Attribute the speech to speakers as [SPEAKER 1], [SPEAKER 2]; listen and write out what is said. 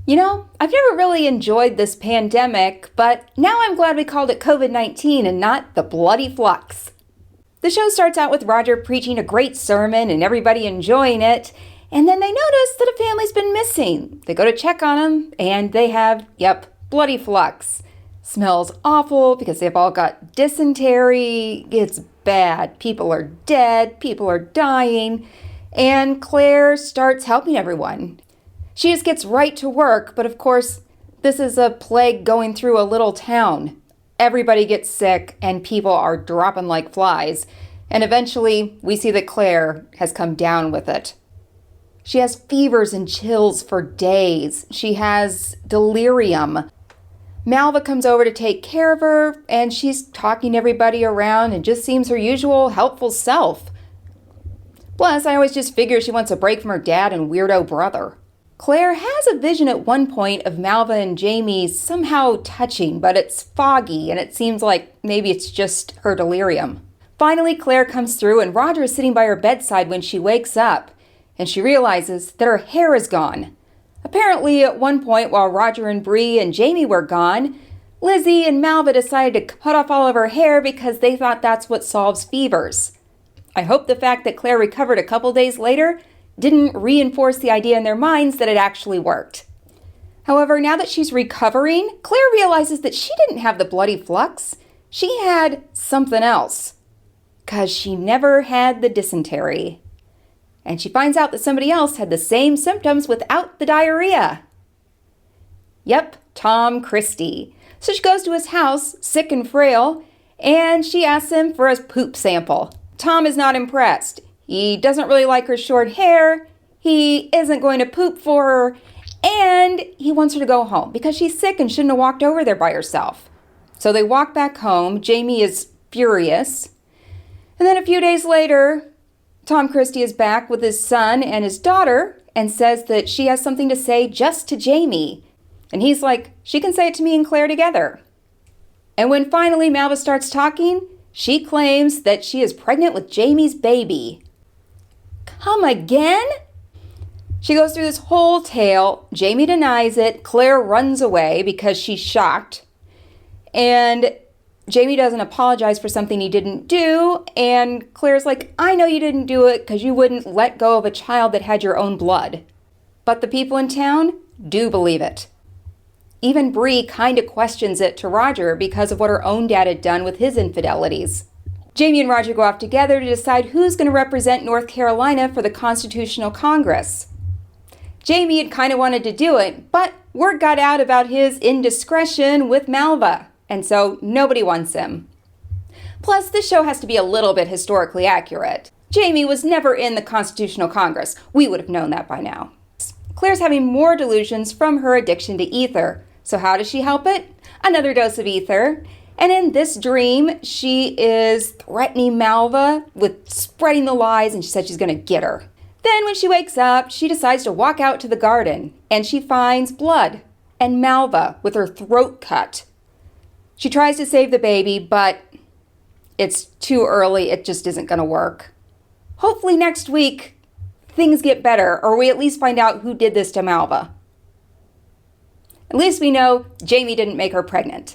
[SPEAKER 1] I've never really enjoyed this pandemic, but now I'm glad we called it COVID-19 and not the bloody flux. The show starts out with Roger preaching a great sermon and everybody enjoying it, and then they notice that a family's been missing. They go to check on them, and they have, bloody flux. Smells awful because they've all got dysentery. It's bad. People are dead. People are dying. And Claire starts helping everyone. She just gets right to work, but of course, this is a plague going through a little town. Everybody gets sick, and people are dropping like flies. And eventually, we see that Claire has come down with it. She has fevers and chills for days. She has delirium. Malva comes over to take care of her, and she's talking everybody around and just seems her usual helpful self. Plus, I always just figure she wants a break from her dad and weirdo brother. Claire has a vision at one point of Malva and Jamie somehow touching, but it's foggy and it seems like maybe it's just her delirium. Finally, Claire comes through and Roger is sitting by her bedside when she wakes up, and she realizes that her hair is gone. Apparently, at one point while Roger and Bree and Jamie were gone, Lizzie and Malva decided to cut off all of her hair because they thought that's what solves fevers. I hope the fact that Claire recovered a couple days later didn't reinforce the idea in their minds that it actually worked. However, now that she's recovering, Claire realizes that she didn't have the bloody flux. She had something else, because she never had the dysentery. And she finds out that somebody else had the same symptoms without the diarrhea. Yep, Tom Christie. So she goes to his house, sick and frail, and she asks him for a poop sample. Tom is not impressed. He doesn't really like her short hair, he isn't going to poop for her, and he wants her to go home because she's sick and shouldn't have walked over there by herself. So they walk back home. Jamie is furious. And then a few days later, Tom Christie is back with his son and his daughter and says that she has something to say just to Jamie. And he's like, she can say it to me and Claire together. And when finally Malva starts talking, she claims that she is pregnant with Jamie's baby. Come again? She goes through this whole tale. Jamie denies it. Claire runs away because she's shocked. And Jamie doesn't apologize for something he didn't do. And Claire's like, I know you didn't do it because you wouldn't let go of a child that had your own blood. But the people in town do believe it. Even Bree kind of questions it to Roger because of what her own dad had done with his infidelities. Jamie and Roger go off together to decide who's going to represent North Carolina for the Constitutional Congress. Jamie had kind of wanted to do it, but word got out about his indiscretion with Malva, and so nobody wants him. Plus, this show has to be a little bit historically accurate. Jamie was never in the Constitutional Congress. We would have known that by now. Claire's having more delusions from her addiction to ether. So how does she help it? Another dose of ether. And in this dream, she is threatening Malva with spreading the lies, and she said she's going to get her. Then when she wakes up, she decides to walk out to the garden, and she finds blood and Malva with her throat cut. She tries to save the baby, but it's too early. It just isn't going to work. Hopefully next week, things get better, or we at least find out who did this to Malva. At least we know Jamie didn't make her pregnant.